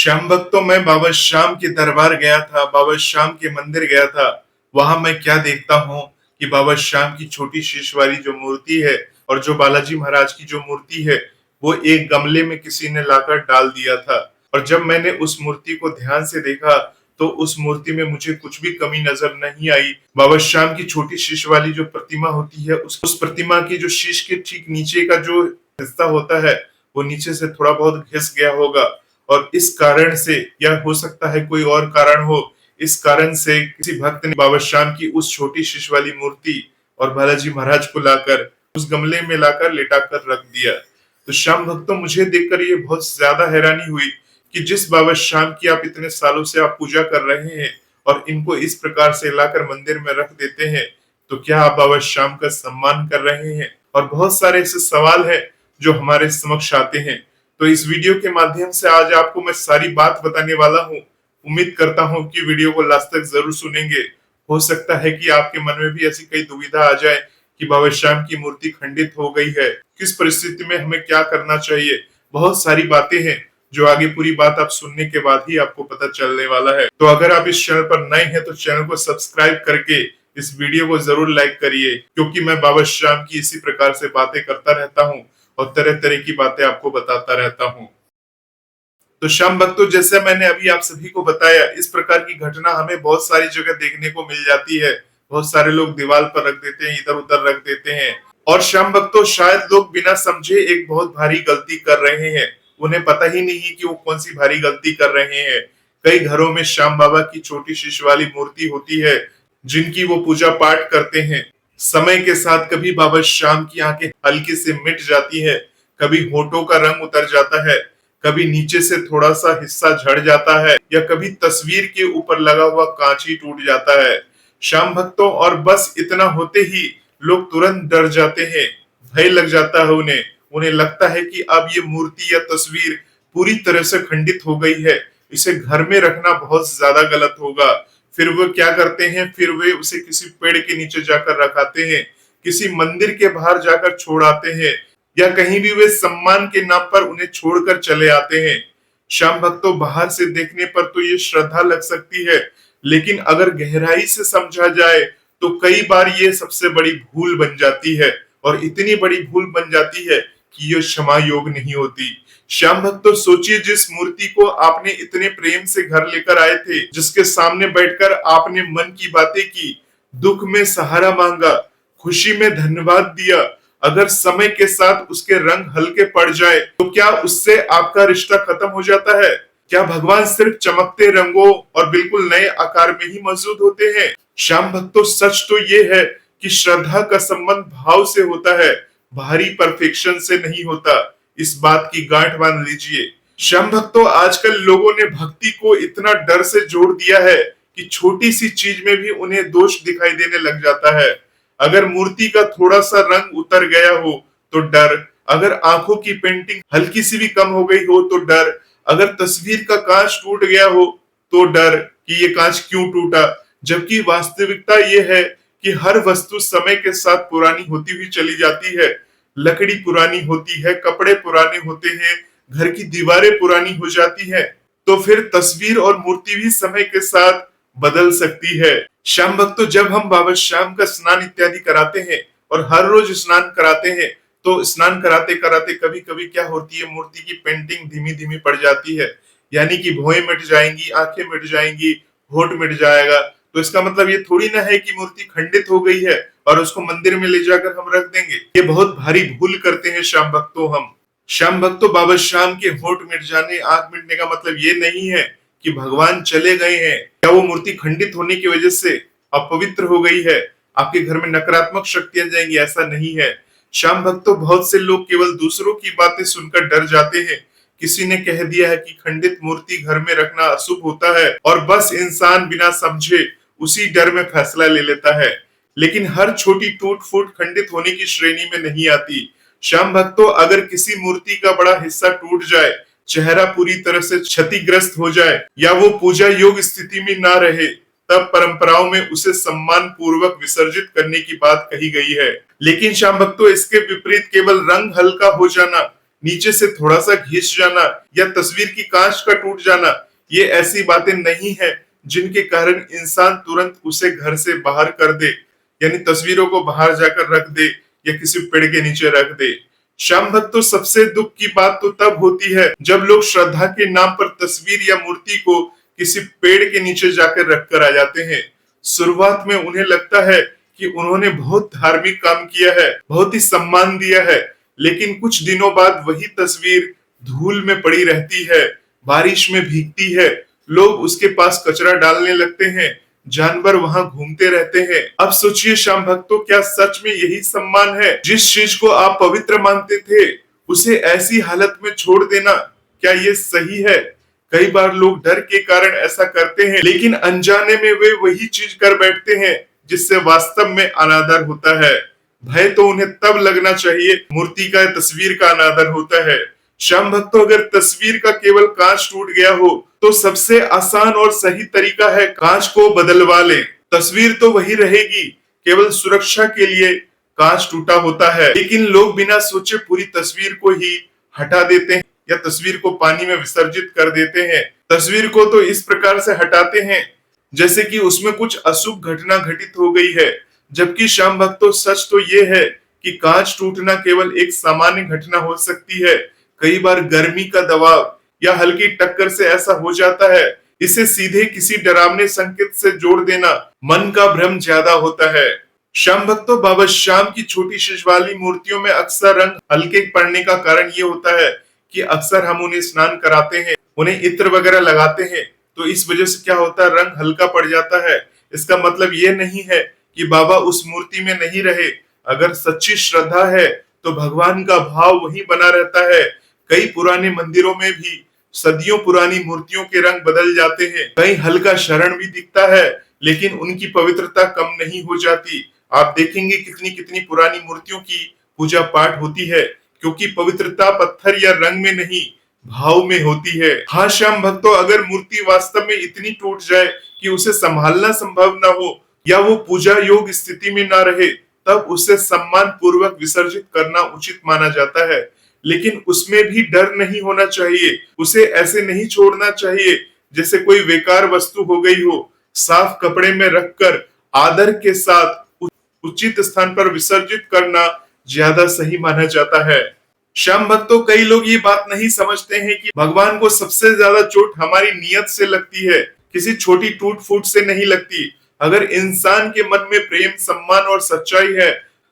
शाम वक्त तो मैं बाबा श्याम के दरबार गया था, बाबा श्याम के मंदिर गया था। वहां मैं क्या देखता हूँ कि बाबा श्याम की छोटी शीश वाली जो मूर्ति है और जो बालाजी महाराज की जो मूर्ति है, वो एक गमले में किसी ने लाकर डाल दिया था। और जब मैंने उस मूर्ति को ध्यान से देखा तो उस मूर्ति में मुझे कुछ भी कमी नजर नहीं आई। बाबा श्याम की छोटी शीश वाली जो प्रतिमा होती है, उस प्रतिमा की जो शीश के ठीक नीचे का जो हिस्सा होता है, वो नीचे से थोड़ा बहुत घिस गया होगा। और इस कारण से, या हो सकता है कोई और कारण हो, इस कारण से किसी भक्त ने बाबा श्याम की उस छोटी शीश वाली मूर्ति और बालाजी महाराज को लाकर उस गमले में लाकर लिटाकर रख दिया। तो श्याम भक्तों, मुझे देखकर ये बहुत ज्यादा हैरानी हुई कि जिस बाबा श्याम की आप इतने सालों से आप पूजा कर रहे हैं और इनको इस प्रकार से लाकर मंदिर में रख देते हैं, तो क्या आप बाबा श्याम का सम्मान कर रहे हैं? और बहुत सारे ऐसे सवाल हैं जो हमारे समक्ष आते हैं। तो इस वीडियो के माध्यम से आज आपको मैं सारी बात बताने वाला हूँ। उम्मीद करता हूँ कि वीडियो को लास्ट तक जरूर सुनेंगे। हो सकता है कि आपके मन में भी ऐसी कई दुविधा आ जाए कि बाबा श्याम की मूर्ति खंडित हो गई है, किस परिस्थिति में हमें क्या करना चाहिए। बहुत सारी बातें हैं जो आगे पूरी बात आप सुनने के बाद ही आपको पता चलने वाला है। तो अगर आप इस चैनल पर नए हैं तो चैनल को सब्सक्राइब करके इस वीडियो को जरूर लाइक करिए, क्योंकि मैं बाबा श्याम की इसी प्रकार से बातें करता रहता हूँ और तरह तरह की बातें आपको बताता रहता हूँ। तो श्याम भक्तों, जैसे मैंने अभी आप सभी को बताया, इस प्रकार की घटना हमें बहुत सारी जगह देखने को मिल जाती है। बहुत सारे लोग दीवार पर रख देते हैं, इधर उधर रख देते हैं। और श्याम भक्तों, शायद लोग बिना समझे एक बहुत भारी गलती कर रहे हैं। उन्हें पता ही नहीं है कि वो कौन सी भारी गलती कर रहे हैं। कई घरों में श्याम बाबा की छोटी शीश वाली मूर्ति होती है, जिनकी वो पूजा पाठ करते हैं। समय के साथ कभी बाबा श्याम की आंखें हल्की से मिट जाती है, कभी होठों का रंग उतर जाता है, कभी नीचे से थोड़ा सा हिस्सा झड़ जाता है, या कभी तस्वीर के ऊपर लगा हुआ कांच ही टूट जाता है। श्याम भक्तों, और बस इतना होते ही लोग तुरंत डर जाते हैं, भय लग जाता है उन्हें। उन्हें लगता है कि अब ये मूर्ति या तस्वीर पूरी तरह से खंडित हो गई है, इसे घर में रखना बहुत ज्यादा गलत होगा। फिर वो क्या करते हैं, फिर वे उसे किसी पेड़ के नीचे जाकर रखाते हैं, किसी मंदिर के बाहर जाकर छोड़ आते हैं, या कहीं भी वे सम्मान के नाम पर उन्हें छोड़कर चले आते हैं। श्याम भक्तों, बाहर से देखने पर तो ये श्रद्धा लग सकती है, लेकिन अगर गहराई से समझा जाए तो कई बार ये सबसे बड़ी भूल बन जाती है, और इतनी बड़ी भूल बन जाती है कि ये क्षमा योग नहीं होती। श्याम भक्तों, सोचिए, जिस मूर्ति को आपने इतने प्रेम से घर लेकर आए थे, जिसके सामने बैठकर आपने मन की बातें की, दुख में सहारा मांगा, खुशी में धन्यवाद दिया, अगर समय के साथ उसके रंग हल्के पड़ जाए तो क्या उससे आपका रिश्ता खत्म हो जाता है? क्या भगवान सिर्फ चमकते रंगों और बिल्कुल नए आकार में ही मौजूद होते हैं? श्याम भक्तों, सच तो ये है कि श्रद्धा का संबंध भाव से होता है, बाहरी परफेक्शन से नहीं होता। इस बात की गांठ बांध लीजिए। श्याम भक्तों, आजकल लोगों ने भक्ति को इतना डर से जोड़ दिया है कि छोटी सी चीज में भी उन्हें दोष दिखाई देने लग जाता है। अगर मूर्ति का थोड़ा सा रंग उतर गया हो तो डर, अगर आंखों की पेंटिंग हल्की सी भी कम हो गई हो तो डर, अगर तस्वीर का कांच टूट गया हो तो डर कि ये कांच क्यों टूटा। जबकि वास्तविकता ये है कि हर वस्तु समय के साथ पुरानी होती हुई चली जाती है। लकड़ी पुरानी होती है, कपड़े पुराने होते हैं, घर की दीवारें पुरानी हो जाती है, तो फिर तस्वीर और मूर्ति भी समय के साथ बदल सकती है। श्याम भक्तों, जब हम बाबा श्याम का स्नान इत्यादि कराते हैं और हर रोज स्नान कराते हैं, तो स्नान कराते कराते कभी कभी क्या होती है, मूर्ति की पेंटिंग धीमी धीमी पड़ जाती है, यानी कि भौहें मिट जाएंगी, आंखें मिट जाएंगी, होठ मिट जाएगा। तो इसका मतलब ये थोड़ी ना है कि मूर्ति खंडित हो गई है और उसको मंदिर में ले जाकर हम रख देंगे। ये बहुत भारी भूल करते हैं श्याम भक्तों हम। श्याम भक्तों, बाबा श्याम के होठ मिट जाने, आंख मिटने का मतलब ये नहीं है कि भगवान चले गए हैं, क्या वो मूर्ति खंडित होने की वजह से अपवित्र हो गई है, आपके घर में नकारात्मक शक्तियां जाएंगी, ऐसा नहीं है। श्याम भक्तों, बहुत से लोग केवल दूसरों की बातें सुनकर डर जाते हैं। किसी ने कह दिया है कि खंडित मूर्ति घर में रखना अशुभ होता है, और बस इंसान बिना समझे उसी डर में फैसला ले लेता है। लेकिन हर छोटी टूट फूट खंडित होने की श्रेणी में नहीं आती। श्याम भक्तों, अगर किसी मूर्ति का बड़ा हिस्सा टूट जाए, चेहरा पूरी तरह से क्षतिग्रस्त हो जाए, या वो पूजा योग स्थिति में ना रहे, तब परंपराओं में उसे सम्मान पूर्वक विसर्जित करने की बात कही गई है। लेकिन श्याम भक्तों, इसके विपरीत केवल रंग हल्का हो जाना, नीचे से थोड़ा सा घिस जाना या तस्वीर की कांच का टूट जाना, ये ऐसी बातें नहीं है जिनके कारण इंसान तुरंत उसे घर से बाहर कर दे, यानी तस्वीरों को बाहर जाकर रख दे या किसी पेड़ के नीचे रख दे। श्याम भक्त तो सबसे दुख की बात तो तब होती है जब लोग श्रद्धा के नाम पर तस्वीर या मूर्ति को किसी पेड़ के नीचे जाकर रख कर आ जाते हैं। शुरुआत में उन्हें लगता है कि उन्होंने बहुत धार्मिक काम किया है, बहुत ही सम्मान दिया है, लेकिन कुछ दिनों बाद वही तस्वीर धूल में पड़ी रहती है, बारिश में भीगती है, लोग उसके पास कचरा डालने लगते हैं, जानवर वहां घूमते रहते हैं। अब सोचिए श्याम भक्तों, क्या सच में यही सम्मान है? जिस चीज को आप पवित्र मानते थे उसे ऐसी हालत में छोड़ देना, क्या ये सही है? कई बार लोग डर के कारण ऐसा करते हैं, लेकिन अनजाने में वे वही चीज कर बैठते हैं जिससे वास्तव में अनादर होता है। भय तो उन्हें तब लगना चाहिए मूर्ति का, तस्वीर का अनादर होता है। श्याम भक्तों, अगर तस्वीर का केवल कांच टूट गया हो तो सबसे आसान और सही तरीका है कांच को बदलवा ले। तस्वीर तो वही रहेगी, केवल सुरक्षा के लिए कांच टूटा होता है। लेकिन लोग बिना सोचे पूरी तस्वीर को ही हटा देते हैं या तस्वीर को पानी में विसर्जित कर देते हैं। तस्वीर को तो इस प्रकार से हटाते हैं जैसे कि उसमें कुछ अशुभ घटना घटित हो गई है, जबकि श्याम भक्तों सच तो ये है कि कांच टूटना केवल एक सामान्य घटना हो सकती है। कई बार गर्मी का दबाव या हल्की टक्कर से ऐसा हो जाता है। इसे सीधे किसी डरावने संकेत से जोड़ देना मन का भ्रम ज्यादा होता है। श्याम भक्तों, बाबा श्याम की छोटी शीश वाली मूर्तियों में अक्सर रंग हल्के पड़ने का कारण ये होता है कि अक्सर हम उन्हें स्नान कराते हैं, उन्हें इत्र वगैरह लगाते हैं, तो इस वजह से क्या होता है, रंग हल्का पड़ जाता है। इसका मतलब ये नहीं है कि बाबा उस मूर्ति में नहीं रहे। अगर सच्ची श्रद्धा है तो भगवान का भाव वही बना रहता है। कई पुराने मंदिरों में भी सदियों पुरानी मूर्तियों के रंग बदल जाते हैं, कहीं हल्का शरण भी दिखता है, लेकिन उनकी पवित्रता कम नहीं हो जाती। आप देखेंगे कितनी कितनी पुरानी मूर्तियों की पूजा पाठ होती है, क्योंकि पवित्रता पत्थर या रंग में नहीं, भाव में होती है। हाँ श्याम भक्तों, अगर मूर्ति वास्तव में इतनी टूट जाए कि उसे संभालना संभव न हो या वो पूजा योग स्थिति में ना रहे, तब उसे सम्मान पूर्वक विसर्जित करना उचित माना जाता है। लेकिन उसमें भी डर नहीं होना चाहिए। उसे ऐसे नहीं छोड़ना चाहिए जैसे कोई बेकार वस्तु हो गई हो। साफ कपड़े में रखकर आदर के साथ उचित स्थान पर विसर्जित करना ज्यादा सही माना जाता है। श्याम भक्तों, कई लोग ये बात नहीं समझते हैं कि भगवान को सबसे ज्यादा चोट हमारी नियत से लगती है, किसी छोटी टूट फूट से नहीं लगती। अगर इंसान के मन में प्रेम, सम्मान और सच्चाई है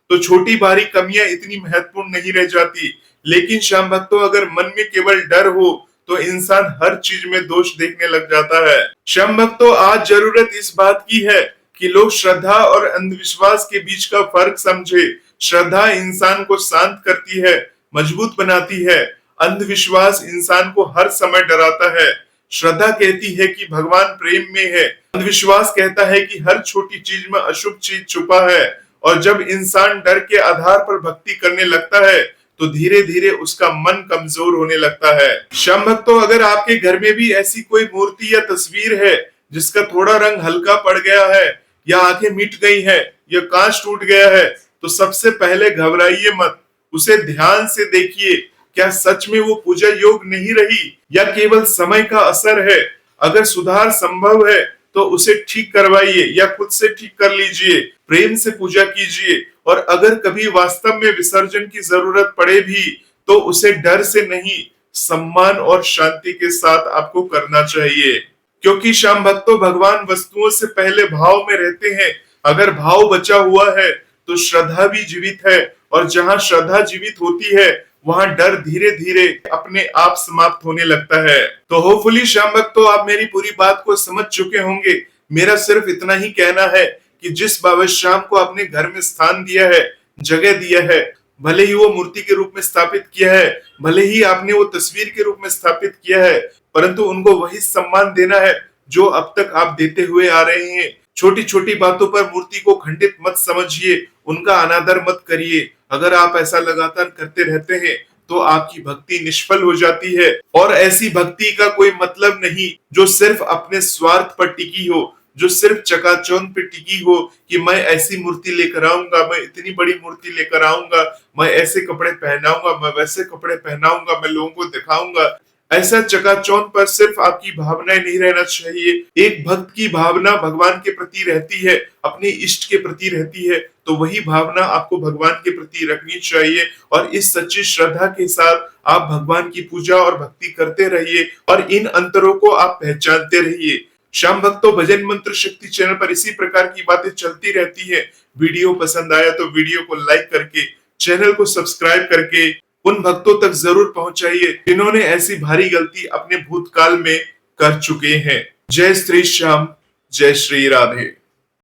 तो छोटी बारी कमियां इतनी महत्वपूर्ण नहीं रह जाती। लेकिन श्याम भक्तों, अगर मन में केवल डर हो तो इंसान हर चीज में दोष देखने लग जाता है। श्याम भक्तों, आज जरूरत इस बात की है कि लोग श्रद्धा और अंधविश्वास के बीच का फर्क समझे। श्रद्धा इंसान को शांत करती है, मजबूत बनाती है। अंधविश्वास इंसान को हर समय डराता है। श्रद्धा कहती है कि भगवान प्रेम में है, अंधविश्वास कहता है कि हर छोटी चीज में अशुभ चीज छुपा है। और जब इंसान डर के आधार पर भक्ति करने लगता है तो धीरे धीरे उसका मन कमजोर होने लगता है। श्याम भक्तों, अगर आपके घर में भी ऐसी कोई मूर्ति या तस्वीर है जिसका थोड़ा रंग हल्का पड़ गया है या आंखें मिट गई है या कांच टूट गया है, तो सबसे पहले घबराइए मत। उसे ध्यान से देखिए, क्या सच में वो पूजा योग नहीं रही या केवल समय का असर है। अगर सुधार संभव है तो उसे ठीक करवाइए या खुद से ठीक कर लीजिए। प्रेम से पूजा कीजिए, और अगर कभी वास्तव में विसर्जन की जरूरत पड़े भी तो उसे डर से नहीं, सम्मान और शांति के साथ आपको करना चाहिए। क्योंकि श्याम भक्तों, भगवान वस्तुओं से पहले भाव में रहते हैं। अगर भाव बचा हुआ है तो श्रद्धा भी जीवित है, और जहां श्रद्धा जीवित होती है वहां डर धीरे धीरे अपने आप समाप्त होने लगता है। तो होपफुली श्याम भक्तों, आप मेरी पूरी बात को समझ चुके होंगे। मेरा सिर्फ इतना ही कहना है कि जिस बाबा श्याम को अपने घर में स्थान दिया है, जगह दिया है, भले ही वो मूर्ति के रूप में स्थापित किया है, भले ही आपने वो तस्वीर के रूप में स्थापित किया है, परंतु उनको वही सम्मान देना है जो अब तक आप देते हुए आ रहे हैं। छोटी छोटी बातों पर मूर्ति को खंडित मत समझिए, उनका अनादर मत करिए। अगर आप ऐसा लगातार करते रहते हैं तो आपकी भक्ति निष्फल हो जाती है, और ऐसी भक्ति का कोई मतलब नहीं जो सिर्फ अपने स्वार्थ पर टिकी हो। जो सिर्फ चकाचौंध पे टिकी हो कि मैं ऐसी मूर्ति लेकर आऊंगा, मैं इतनी बड़ी मूर्ति लेकर आऊंगा, मैं ऐसे कपड़े पहनाऊंगा, मैं वैसे कपड़े पहनाऊंगा, मैं लोगों को दिखाऊंगा। ऐसा चकाचौंध पर सिर्फ आपकी भावनाएं नहीं रहना चाहिए। एक भक्त की भावना भगवान के प्रति रहती है, अपने इष्ट के प्रति रहती है, तो वही भावना आपको भगवान के प्रति रखनी चाहिए और इस सच्ची श्रद्धा के साथ आप भगवान की पूजा और भक्ति करते रहिए और इन अंतरों को आप पहचानते रहिए। श्याम भक्तों, भजन मंत्र शक्ति चैनल पर इसी प्रकार की बातें चलती रहती है। वीडियो पसंद आया तो वीडियो को लाइक करके, चैनल को सब्सक्राइब करके उन भक्तों तक जरूर पहुंचाइए जिन्होंने ऐसी भारी गलती अपने भूतकाल में कर चुके हैं। जय श्री श्याम, जय श्री राधे।